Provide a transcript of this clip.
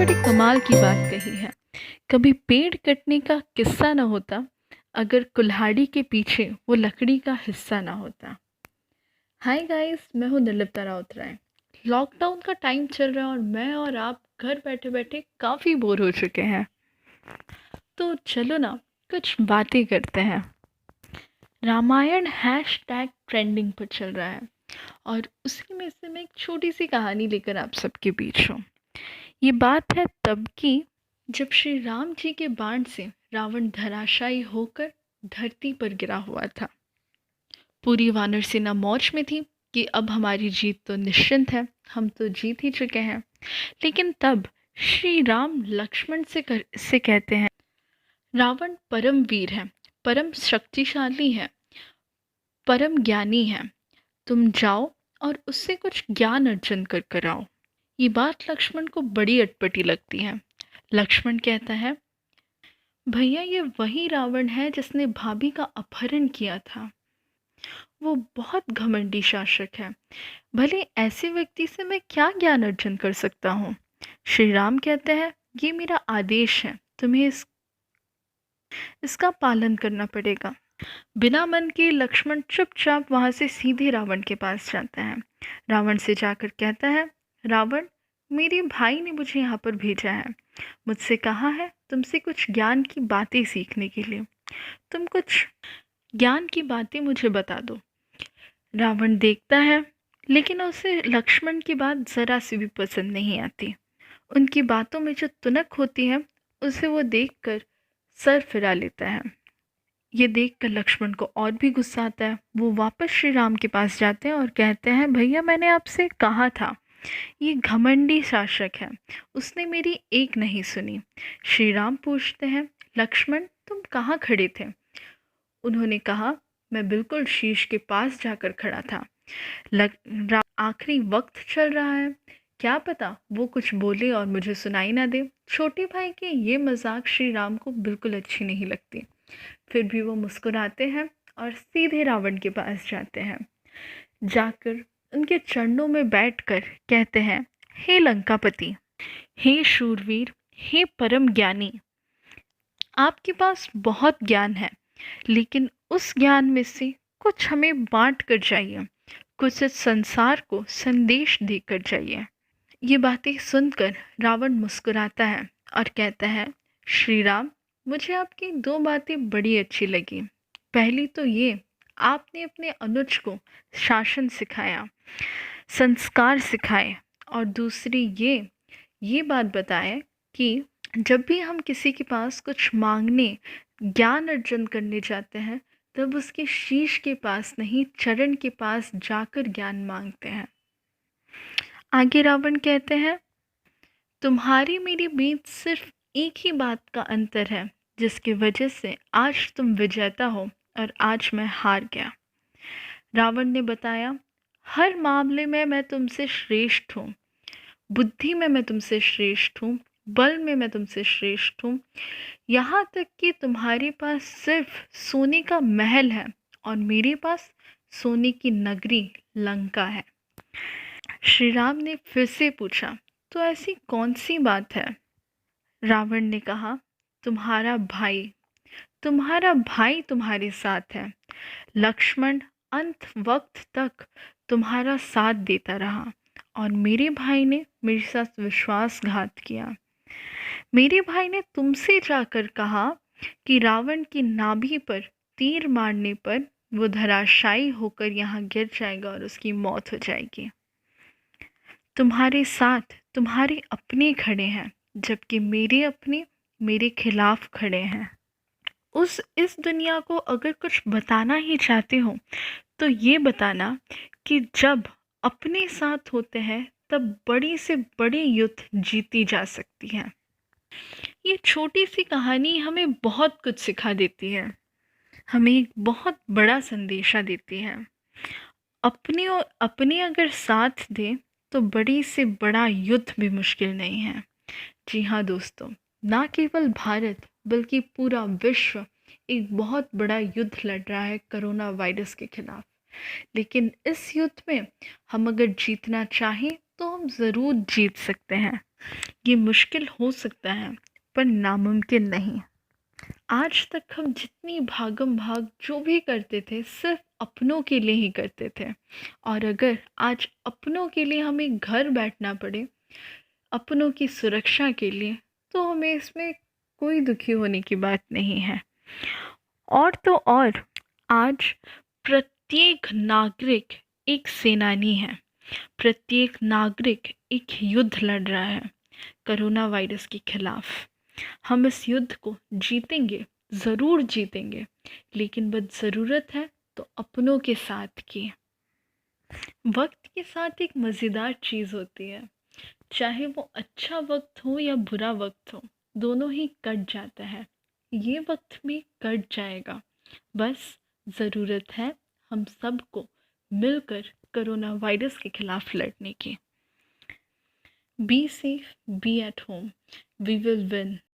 बड़ी कमाल की बात कही है। कभी पेड़ कटने का किस्सा ना होता अगर कुल्हाड़ी के पीछे वो लकड़ी का हिस्सा ना होता। हाय गाइस, मैं हूँ निर्लिप्ता राउतराय। लॉकडाउन का टाइम चल रहा है और मैं और आप घर बैठे बैठे काफ़ी बोर हो चुके हैं। तो चलो ना, कुछ बातें करते हैं। रामायण हैशटैग ट्रेंडिंग पर चल रहा है और उसी में से मैं एक छोटी सी कहानी लेकर आप सबके बीच हूँ। ये बात है तब की, जब श्री राम जी के बाण से रावण धराशायी होकर धरती पर गिरा हुआ था। पूरी वानर सेना मौज में थी कि अब हमारी जीत तो निश्चिंत है, हम तो जीत ही चुके हैं। लेकिन तब श्री राम लक्ष्मण से कहते हैं, रावण परम वीर है, परम शक्तिशाली है, परम ज्ञानी है। तुम जाओ और उससे कुछ ज्ञान अर्जन कर कर आओ। ये बात लक्ष्मण को बड़ी अटपटी लगती है। लक्ष्मण कहता है, भैया ये वही रावण है जिसने भाभी का अपहरण किया था। वो बहुत घमंडी शासक है। भले ऐसे व्यक्ति से मैं क्या ज्ञान अर्जन कर सकता हूँ। श्री राम कहते हैं, ये मेरा आदेश है, तुम्हें इसका पालन करना पड़ेगा। बिना मन के लक्ष्मण चुपचाप वहां से सीधे रावण के पास जाता है। रावण से जाकर कहता है, रावण, मेरे भाई ने मुझे यहाँ पर भेजा है। मुझसे कहा है तुमसे कुछ ज्ञान की बातें सीखने के लिए। तुम कुछ ज्ञान की बातें मुझे बता दो। रावण देखता है, लेकिन उसे लक्ष्मण की बात जरा सी भी पसंद नहीं आती। उनकी बातों में जो तुनक होती है, उसे वो देखकर सर फिरा लेता है। ये देखकर लक्ष्मण को और भी गुस्सा आता है। वो वापस श्री राम के पास जाते हैं और कहते हैं, भैया मैंने आपसे कहा था, ये घमंडी शासक है, उसने मेरी एक नहीं सुनी। श्री राम पूछते हैं, लक्ष्मण तुम कहाँ खड़े थे? उन्होंने कहा, मैं बिल्कुल शीश के पास जाकर खड़ा था। आखिरी वक्त चल रहा है, क्या पता वो कुछ बोले और मुझे सुनाई ना दे। छोटे भाई के ये मजाक श्री राम को बिल्कुल अच्छी नहीं लगती। फिर भी वो मुस्कुराते हैं और सीधे रावण के पास जाते हैं। जाकर उनके चरणों में बैठकर कहते हैं, हे लंकापति, हे शूरवीर, हे परम ज्ञानी, आपके पास बहुत ज्ञान है, लेकिन उस ज्ञान में से कुछ हमें बांट कर जाइए, कुछ इस संसार को संदेश देकर जाइए। ये बातें सुनकर रावण मुस्कुराता है और कहता है, श्री राम, मुझे आपकी दो बातें बड़ी अच्छी लगी। पहली तो ये, आपने अपने अनुज को शासन सिखाया, संस्कार सिखाए, और दूसरी ये बात बताए कि जब भी हम किसी के पास कुछ मांगने, ज्ञान अर्जन करने जाते हैं, तब उसके शीश के पास नहीं, चरण के पास जाकर ज्ञान मांगते हैं। आगे रावण कहते हैं, तुम्हारी मेरी बीच सिर्फ एक ही बात का अंतर है, जिसकी वजह से आज तुम विजेता हो और आज मैं हार गया। रावण ने बताया, हर मामले में मैं तुमसे श्रेष्ठ हूँ। बुद्धि में मैं तुमसे श्रेष्ठ हूँ, बल में मैं तुमसे श्रेष्ठ हूँ, यहाँ तक कि तुम्हारे पास सिर्फ सोने का महल है और मेरे पास सोने की नगरी लंका है। श्री राम ने फिर से पूछा, तो ऐसी कौन सी बात है? रावण ने कहा, तुम्हारा भाई तुम्हारे साथ है। लक्ष्मण अंत वक्त तक तुम्हारा साथ देता रहा और मेरे भाई ने मेरे साथ विश्वासघात किया। मेरे भाई ने तुमसे जाकर कहा कि रावण की नाभि पर तीर मारने पर वो धराशायी होकर यहाँ गिर जाएगा और उसकी मौत हो जाएगी। तुम्हारे साथ तुम्हारे अपने खड़े हैं, जबकि मेरे अपने मेरे खिलाफ खड़े हैं। इस दुनिया को अगर कुछ बताना ही चाहते हो तो ये बताना कि जब अपने साथ होते हैं तब बड़ी से बड़ी युद्ध जीती जा सकती है। ये छोटी सी कहानी हमें बहुत कुछ सिखा देती है, हमें एक बहुत बड़ा संदेशा देती है। अपने अगर साथ दे तो बड़ी से बड़ा युद्ध भी मुश्किल नहीं है। जी हाँ दोस्तों, ना केवल भारत बल्कि पूरा विश्व एक बहुत बड़ा युद्ध लड़ रहा है कोरोना वायरस के खिलाफ। लेकिन इस युद्ध में हम अगर जीतना चाहें तो हम ज़रूर जीत सकते हैं। ये मुश्किल हो सकता है पर नामुमकिन नहीं। आज तक हम जितनी भागम भाग जो भी करते थे सिर्फ अपनों के लिए ही करते थे, और अगर आज अपनों के लिए हमें घर बैठना पड़े, अपनों की सुरक्षा के लिए, तो हमें इसमें कोई दुखी होने की बात नहीं है। और तो और, आज प्रत्येक नागरिक एक सेनानी है। प्रत्येक नागरिक एक युद्ध लड़ रहा है कोरोना वायरस के खिलाफ। हम इस युद्ध को जीतेंगे, ज़रूर जीतेंगे, लेकिन बस ज़रूरत है तो अपनों के साथ की। वक्त के साथ एक मज़ेदार चीज़ होती है, चाहे वो अच्छा वक्त हो या बुरा वक्त हो, दोनों ही कट जाता है। ये वक्त भी कट जाएगा। बस ज़रूरत है हम सबको मिलकर कोरोना वायरस के खिलाफ लड़ने की। Be safe, be at home, we will win.